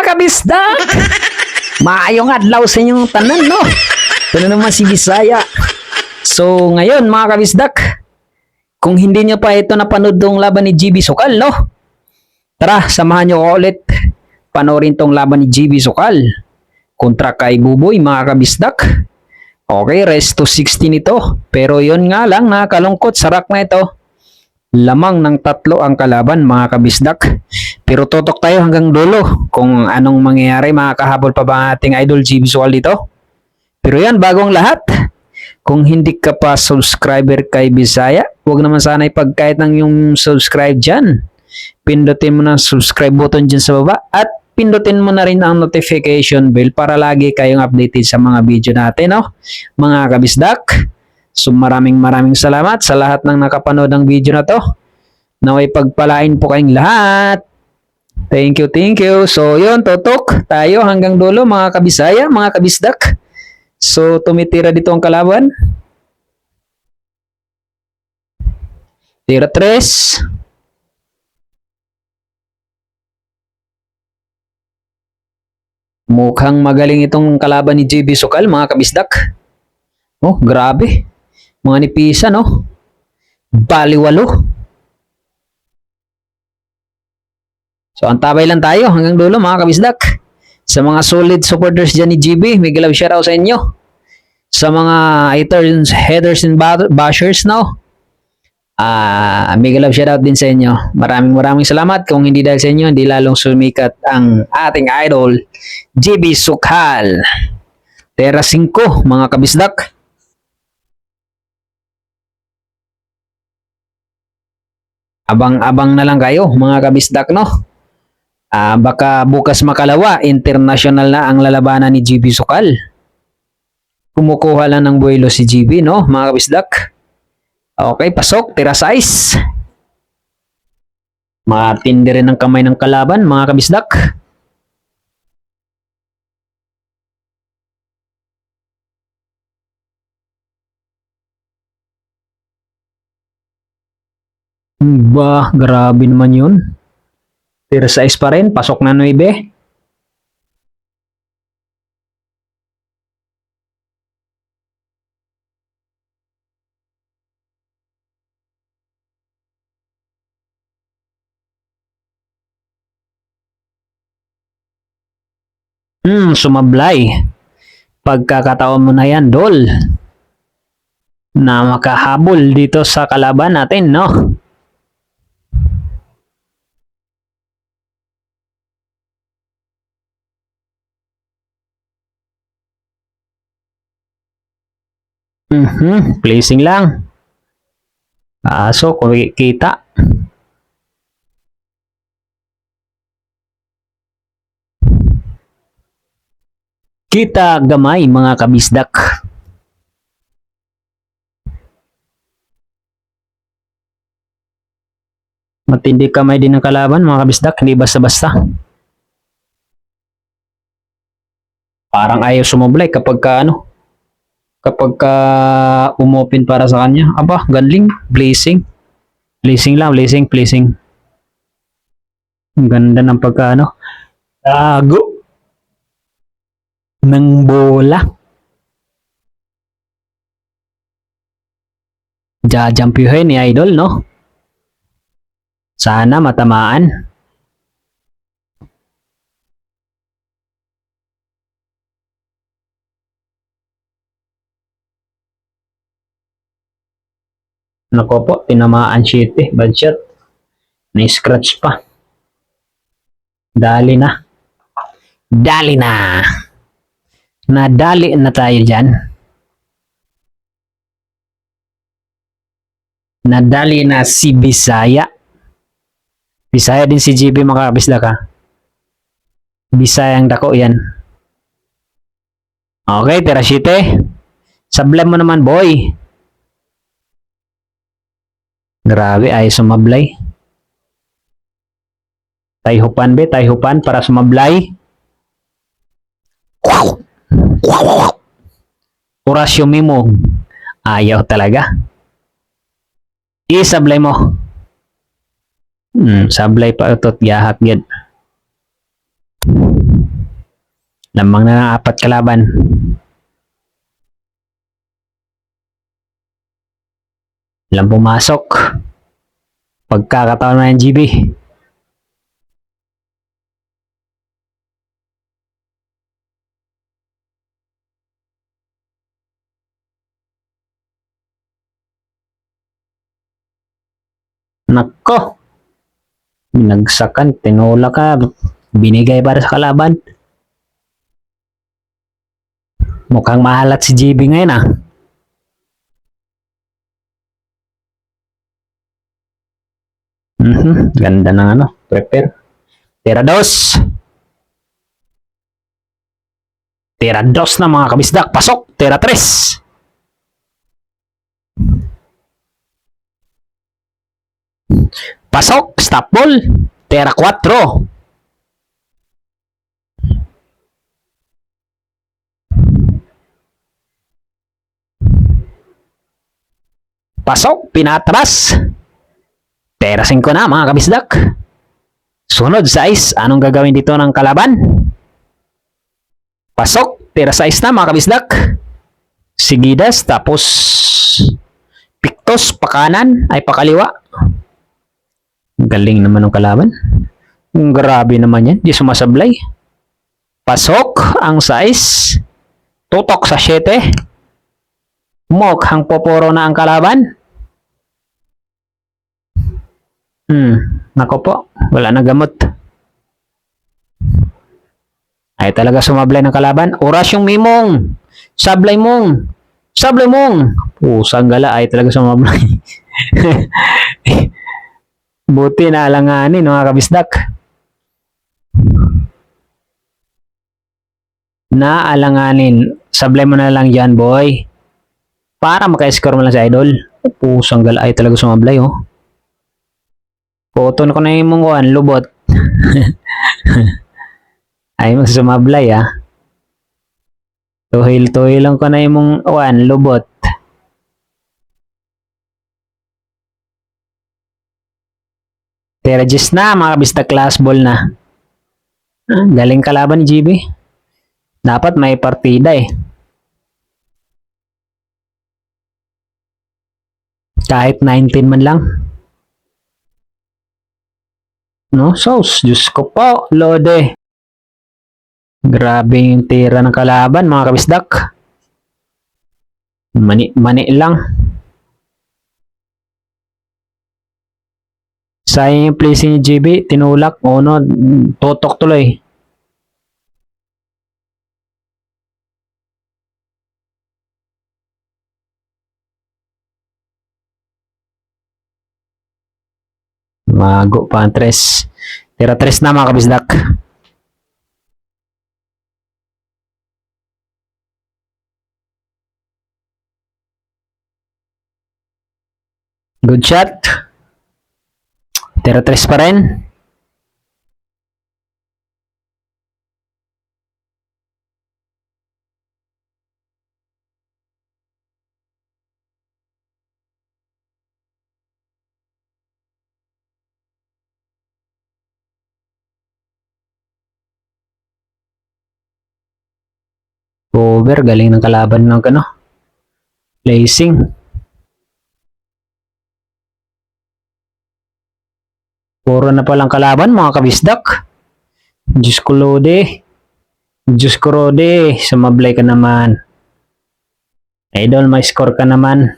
kabisdak! Maayong adlaw sa inyong tanan, no? Ito na naman si Bisaya. So, ngayon mga kabisdak, kung hindi nyo pa ito napanood tong laban ni GB Sukal, no? Tara, samahan nyo ko ulit. Panoorin tong laban ni GB Sukal kontra kay Buboy, mga kabisdak. Okay, rest to 16 ito. Pero yon nga lang, nakakalungkot, sarak na ito. Lamang ng 3 ang kalaban, mga kabisdak. Pero tutok tayo hanggang dulo kung anong mangyayari, makakahabol pa ba ang ating idol GB Sukal dito. Pero yan, bagong lahat, kung hindi ka pa subscriber kay Bisaya, huwag naman sana ipagkait ng yung subscribe dyan. Pindutin mo na subscribe button dyan sa baba at pindutin mo na rin ang notification bell para lagi kayong updated sa mga video natin, no? Mga kabisdak. So maraming salamat sa lahat ng nakapanood ng video na to. Naway pagpalain po kayong lahat. Thank you. So yun, tutok tayo hanggang dulo, mga kabisaya, mga kabisdak. So tumitira dito ang kalaban. Tira 3. Mukhang magaling itong kalaban ni GB Sukal, mga kabisdak. Oh, grabe. Mga nipisa, no? Baliwalo. So, antabay lang tayo hanggang dulo, mga kabisdak. Sa mga solid supporters dyan ni GB, may love shoutout sa inyo. Sa mga haters, headers and bashers, no? May love shoutout din sa inyo. Maraming salamat. Kung hindi dahil sa inyo, hindi lalong sumikat ang ating idol, GB Sukal. Tera 5, mga kabisdak. Abang-abang na lang kayo, mga kabisdak, no? Baka bukas makalawa, international na ang lalabanan ni GB Sukal. Kumukuha lang ng buwelo si GB, no, mga kabisdak. Okay, pasok, tira 6. Matindi rin ang kamay ng kalaban, mga kabisdak. Bah, grabe naman yun. Tira 6 pa rin, pasok na 9. Sumablay. Pagkakataon mo na yan, Dol, na makahabol dito sa kalaban natin, no? Placing lang. So, kita. Kita gamay, mga kabisdak. Matindi kamay din ng kalaban, mga kabisdak. Hindi basta-basta. Parang ayaw sumablay kapag umopen para sa kanya. Aba, galing. Blazing. Blazing. Ang ganda ng tago ng bola. Jajampyuhin ni idol, no? Sana matamaan. Nako po, tinamaan siya. Bad shot. Na-scratch pa. Dali na. Nadali na tayo dyan. Nadali na si Bisaya. Bisaya din si GB, mga kabisdak, ha. Bisayang dako yan. Okay, tira 7. Sablay mo naman, boy. Grabe, ay sumablay. Tayhupan para sumablay. Orasyo Mimo. Ayaw talaga. Isablay mo. Sablay pa utot, yahak yan. Lamang na ng 4 kalaban. Walang pumasok. Pagkakataon na ng GB. Nako. Binagsakan, tinola ka, binigay para sa kalaban. Mukhang mahalat si GB ngayon ah. Ganda ng ano, prepare. Tira dos. Tira dos na mga kabisdak, pasok. Tira tres. Pasok, stop ball. Tira 4. Pasok, pinatras. Tira 5 na mga kabisdak. Sunod sa ice, anong gagawin dito ng kalaban? Pasok, tira 6 na mga kabisdak. Sigidas, tapos piktos, pakanan, ay pakaliwa. Galing naman ng kalaban. Grabe naman yan, di sumasablay. Pasok, ang 6. Tutok sa 7. Mukhang poporo na ang kalaban. Nako po, wala na gamot. Ay talaga sumablay ng kalaban. Oras yung mimong. Sablay mong. Sablay mong. Pusang gala, ay talaga sumablay. Buti na alanganin mga kabisdak. Naalanganin. Sablay mo na lang dyan, boy. Para maka-score mo lang sa idol. Pusang gala, ay talaga sumablay, oh. Puton ko na yung mong lubot. Ay, sumablay, ah. Tuhil-tuhil ko na yung mong lubot. Teragis na, mga kabisdak, class ball na. Galing kalaban ni GB. Dapat may partida eh. Kahit 19 man lang. No, sauce. Diyos ko po, lode. Grabe yung tira ng kalaban, mga kabisdak. Mani lang. Sayang yung placing ni GB, tinulak. O no, tutok tuloy. Mago pa ang 3. Tira 3 na mga kabisdak. Good shot. Tira 3 pa rin. Over, galing ng kalaban ng placing. Puro na palang kalaban mga kabisdak. Diyos ko lode. Diyos ko rode. Sumablay ka naman. Idol, may score ka naman.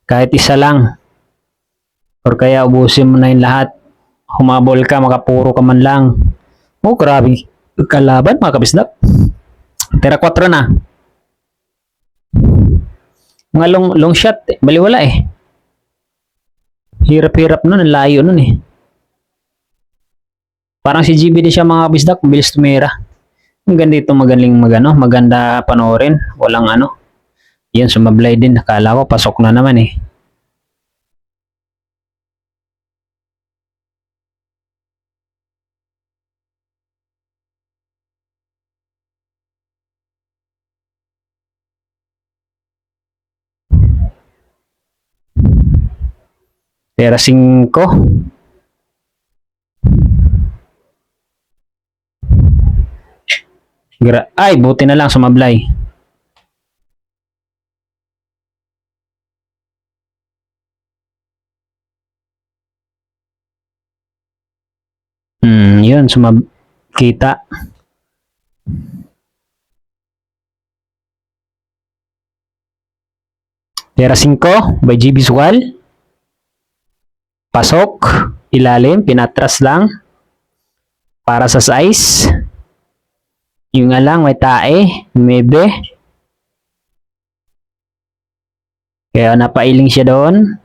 Kahit isa lang. Or kaya ubusin mo na yung lahat. Humabol ka, makapuro ka man lang. Oh, grabe. Kalaban mga kabisdak. Tira 4 na. Mga long shot, baliwala eh. Hirap-hirap nun, ang layo nun eh. Parang si GB din siya mga kabisdak, bilis tumira. Ang ganda ito, maganda panoorin. Walang yan, sumablay din. Akala ko, pasok na naman eh. Tira 5. Ay, buti na lang sumablay. Yun, kita. Tera 5 by GB Sual. Pasok, ilalim, pinatras lang. Para sa size. Yung nga lang, may tae, maybe. Kaya napailing siya doon.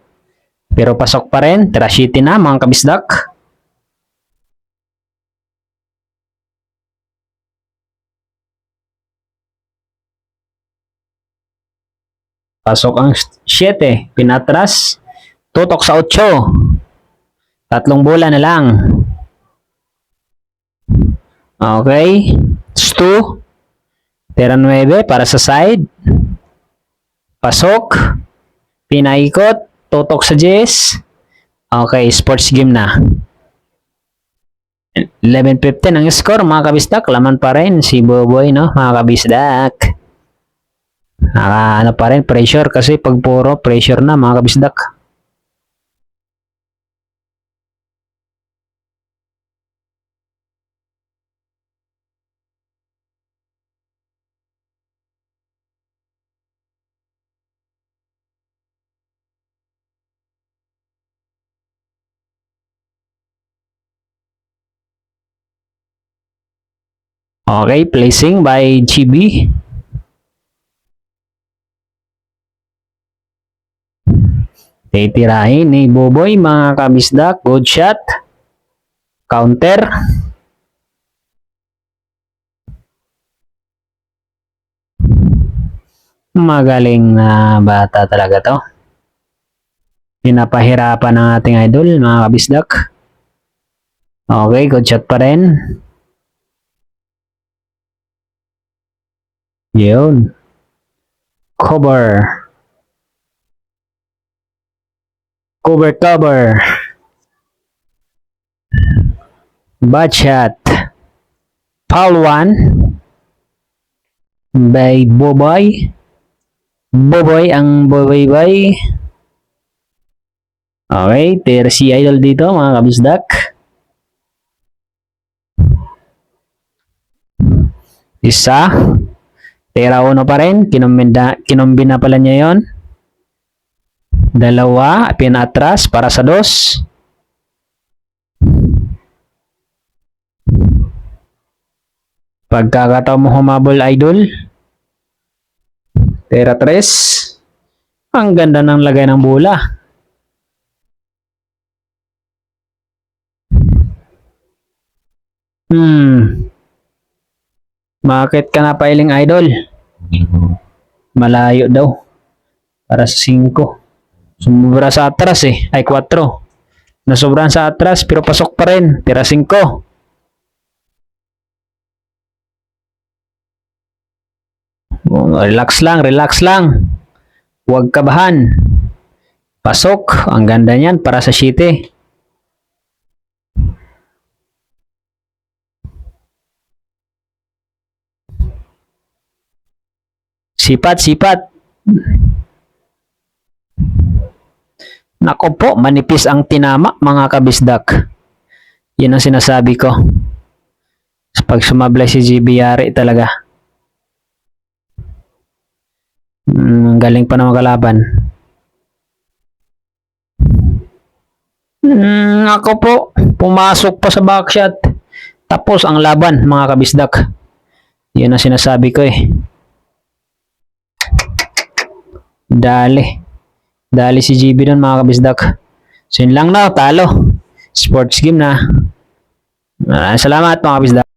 Pero pasok pa rin. Tera 7 na, mga kabisdak. Pasok ang 7, pinatras, tutok sa 8. Tatlong bola na lang. Okay. 2. Tera 9 para sa side. Pasok. Pinaikot. Tutok sa 10. Okay, sports game na. 11:15 ang score, mga kabisdak. Laman pa rin si Boboy, no? Mga kabisdak. Ano pa rin, pressure kasi pag puro pressure na, mga kabisdak. Okay, placing by GB. Titirahin ni Boboy, mga kabisdak. Good shot. Counter. Magaling na bata talaga to. Pinapahirapan ng ating idol, mga kabisdak. Okay, good shot pa rin. Yun. Cover. Cover. Bad shot. Foul 1 by Boboy. Boboy ang Boboy. Okay, si idol dito, mga kabisdak. Isa. Tera 1 pa rin. Kinombina pala niya yon. 2. Pinatras para sa 2. Pagkakataon mo humabol, idol. Tera 3. Ang ganda ng lagay ng bola. Bakit ka na pailing, idol? Malayo daw. Para sa 5. Sumubra sa atras ay 4. Nasobran sa atras pero pasok pa rin. Tira 5. Relax lang. Huwag kabahan. Pasok. Ang ganda niyan para sa 7. Sipat. Nako po, manipis ang tinama, mga kabisdak. Yan ang sinasabi ko. Pag sumablay si GB, yari talaga. Galing pa na makalaban. Ako po, pumasok pa sa backshot. Tapos ang laban, mga kabisdak. Yan ang sinasabi ko Dali si GB doon, mga kabisdak. So yun lang na, talo. Sports game na. Salamat, mga kabisdak.